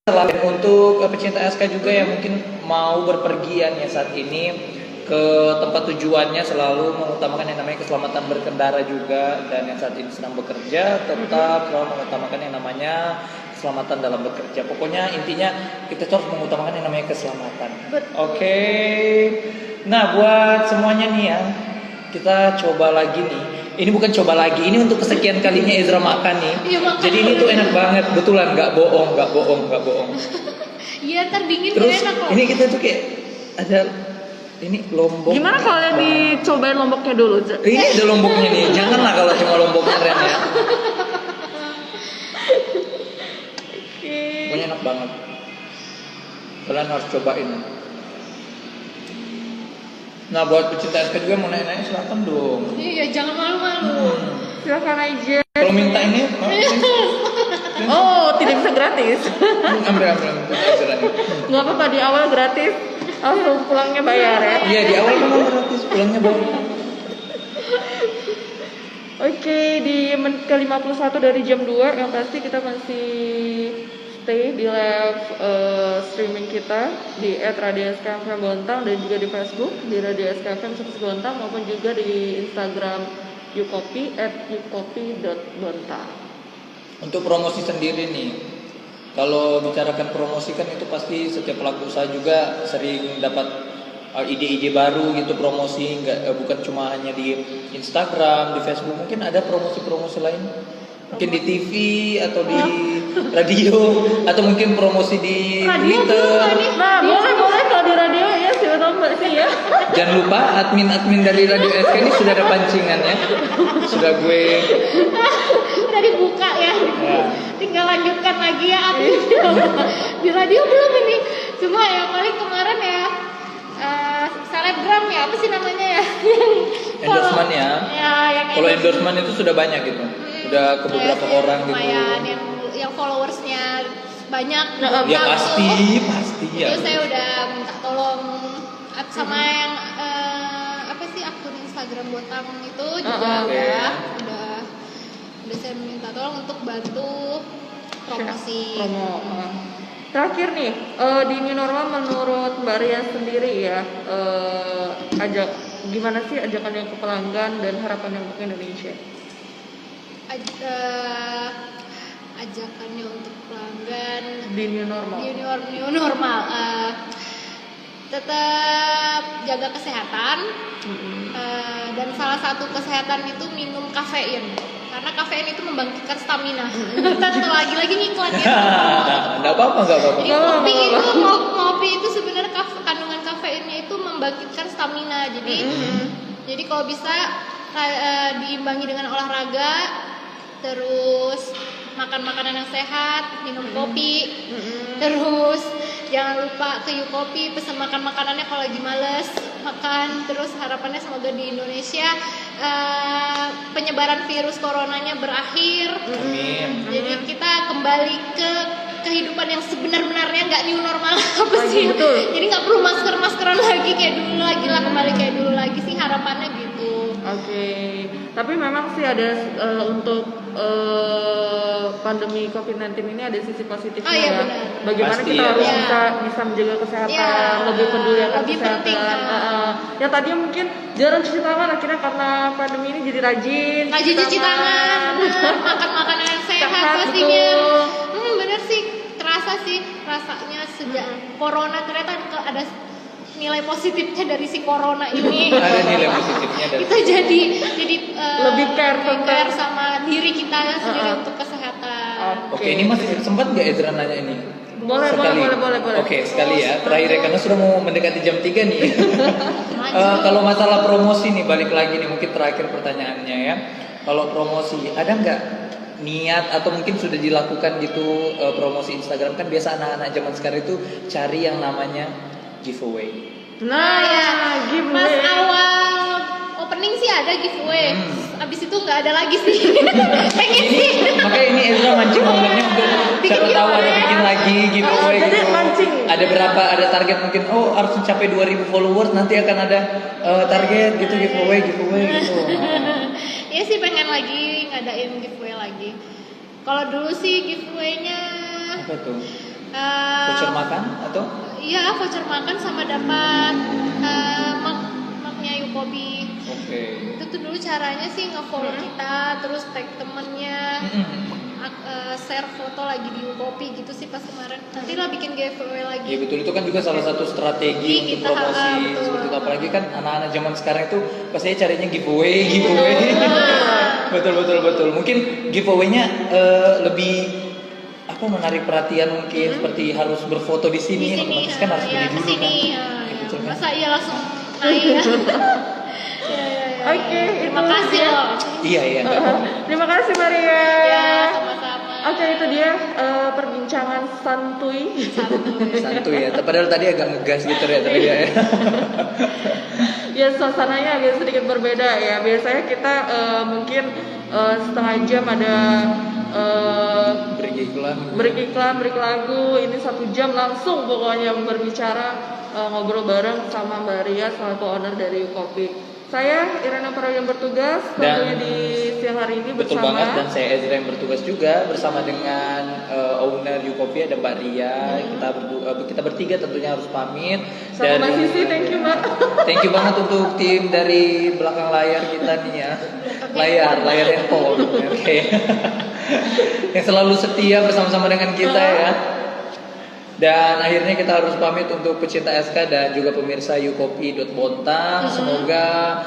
Selain untuk pecinta SK juga yang mungkin mau berpergian ya saat ini ke tempat tujuannya, selalu mengutamakan yang namanya keselamatan berkendara juga, dan yang saat ini sedang bekerja tetap selalu mengutamakan yang namanya keselamatan dalam bekerja. Pokoknya intinya kita harus mengutamakan yang namanya keselamatan. Oke. Nah, buat semuanya nih ya, kita coba lagi nih. Ini bukan coba lagi, ini untuk kesekian kalinya Ezra makan nih. Iya, makan. Jadi ini tuh enak banget, betulan, nggak bohong. Iya, ntar dingin Terus gak enak kok. ini kita tuh kayak ada ini lombok. Gimana kalau dicobain lomboknya dulu? Ini ada lomboknya nih, janganlah kalau cuma lomboknya Ren ya. Pokoknya enak banget. Kalian harus cobain. Nah, buat pecinta SK juga mau nanya-nanya silakan dong. Iya, jangan malu-malu. Silakan aja. Kalau minta ini, Oh, tidak bisa gratis. ambil Ezra nih. Nggak apa-apa, di awal gratis. Oh, pulangnya bayar ya. Iya, di awal memang gratis, pulangnya bayar. Oke, di menit ke-51 dari jam 2 yang pasti kita masih stay di live streaming kita di @radio_skfm Bontang dan juga di Facebook di Radio SKFM Bontang maupun juga di Instagram Yukopi @yukopi.bontang. Untuk promosi sendiri nih, kalau bicarakan promosi kan itu pasti setiap pelaku usaha juga sering dapat ide-ide baru gitu promosi, bukan cuma hanya di Instagram, di Facebook, mungkin ada promosi-promosi lain, mungkin di TV atau di radio atau mungkin promosi di Twitter. Nah, boleh kalau di radio ya, siapa tahu Mbak sih ya. Jangan lupa admin dari Radio SK ini sudah ada pancingannya, sudah gue Udah dibuka ya. Tinggal lanjutkan lagi ya admin. Di radio belum ini. Cuma ya paling kemarin ya selebgram ya, apa sih namanya ya? endorsement ya. Ya, yang Kalau endorsement itu sudah banyak gitu, udah ke beberapa orang gitu. Lumayan yang followersnya banyak. Ya pasti ya. Itu saya udah minta tolong sama yang apa sih akun Instagram Bontang itu juga udah saya minta tolong untuk bantu promosi. Terakhir nih, di new normal menurut Mbak Ria sendiri ya, gimana sih ajakannya ke pelanggan dan harapannya untuk Indonesia? Ajakannya untuk pelanggan Di new normal. New normal, tetap jaga kesehatan, dan salah satu kesehatan itu minum kafein. Karena kafein itu membangkitkan stamina. Tentu lagi ngiklan ya. Enggak apa-apa. Jadi kopi itu sebenarnya kandungan kafeinnya itu membangkitkan stamina. Jadi kalau bisa diimbangi dengan olahraga, terus makan makanan yang sehat, minum kopi, terus jangan lupa ke Yukopi pesen makan makanannya kalau lagi males makan. Terus harapannya semoga di Indonesia penyebaran virus coronanya berakhir. Amin. Jadi kita kembali ke kehidupan yang sebenar-benarnya, nggak new normal apa sih? Betul. Jadi nggak perlu maskeran lagi kayak dulu lagi lah, kembali kayak dulu lagi sih harapannya gitu. Oke. Tapi memang sih ada untuk pandemi COVID-19 ini ada sisi positifnya Iya, ya. benar. Bagaimana Pasti kita ya. harus Iya. bisa menjaga kesehatan, Iya, lebih peduli akan lebih kesehatan. penting, Yang tadinya mungkin jarang cuci tangan, akhirnya karena pandemi ini jadi rajin Cuci tangan, bener. Makan makanan yang sehat Sehat, pastinya. betul. Bener sih, terasa sih rasanya sejak corona ternyata ada nilai positifnya dari si corona ini. Ada nilai positifnya dari Kita jadi Lebih care sama diri kita sendiri untuk kesehatan. Oke, ini masih sempat nggak Ezra nanya ini? Boleh. Oke, sekali ya. Terakhir ya, karena sudah mau mendekati jam 3 nih. Maju. Kalau masalah promosi nih, balik lagi nih, mungkin terakhir pertanyaannya ya. Kalau promosi, ada nggak niat atau mungkin sudah dilakukan gitu promosi Instagram? Kan biasa anak-anak zaman sekarang itu cari yang namanya giveaway. Nah, ya, giveaway. pas awal opening sih ada giveaway. Abis itu nggak ada lagi sih. Pengen sih. Makanya ini Ezra mancing momennya untuk Bikin siapa tahu ada giveaway. bikin lagi giveaway Jadi gitu. mancing. ada berapa, ada target mungkin, oh harus mencapai 2000 followers nanti akan ada target gitu, giveaway gitu. Nah, Iya sih, pengen lagi ngadain giveaway lagi. Kalau dulu sih giveaway-nya apa tuh? eh, Voucher makan atau? iya, voucher makan sama dapat mug-nya Yukobi. Oke. Itu tuh dulu caranya sih nge-follow kita, terus tag temennya, share foto lagi di Yukobi gitu sih pas kemarin. Nanti lah bikin giveaway lagi. Iya betul, itu kan juga salah satu strategi Iya, untuk kita promosi betul. seperti itu. Apalagi kan anak-anak zaman sekarang itu pasti carinya giveaway. betul. Mungkin giveaway-nya lebih apa, menarik perhatian mungkin, seperti harus berfoto di sini, otomatis kan harus ya, beli dulu kesini, kan. ya, Ya, ya. betul kan? Masa iya langsung naik ya. Oke, Terima itu kasih dia. loh. Iya. Terima kasih Maria. Ya, sama-sama. Oke, itu dia perbincangan santuy. Santuy ya. Padahal tadi agak ngegas gitu ya tadi ya. Ya, suasananya agak sedikit berbeda ya. Biasanya kita mungkin setengah jam ada Break iklan. break lagu. Ini 1 jam langsung pokoknya berbicara, ngobrol bareng sama Mbak Ria selaku owner dari Yukopi. Saya Irena Para yang bertugas tentunya Dan di siang hari ini betul bersama. banget, dan saya Ezra yang bertugas juga bersama dengan owner Yukopi, ada Mbak Ria. Kita bertiga tentunya harus pamit. Sama Mbak Sisi, thank you Mbak. Thank you banget untuk tim dari belakang layar kita nih ya. Layar handphone. Oke. Yang selalu setia bersama-sama dengan kita ya. Dan akhirnya kita harus pamit untuk pecinta SK dan juga pemirsa Yukopi.Bontang. Semoga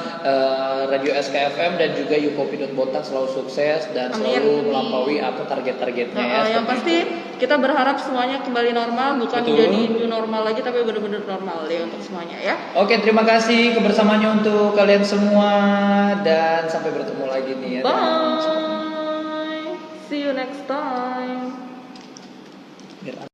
Radio SKFM dan juga Yukopi.Bontang selalu sukses dan selalu melampaui apa target-targetnya ya. Yang pasti kita berharap semuanya kembali normal, bukan Betul. jadi new normal lagi, tapi benar-benar normal ya untuk semuanya ya. Oke, terima kasih kebersamaannya untuk kalian semua dan sampai bertemu lagi nih ya. Bye. See you next time. Biar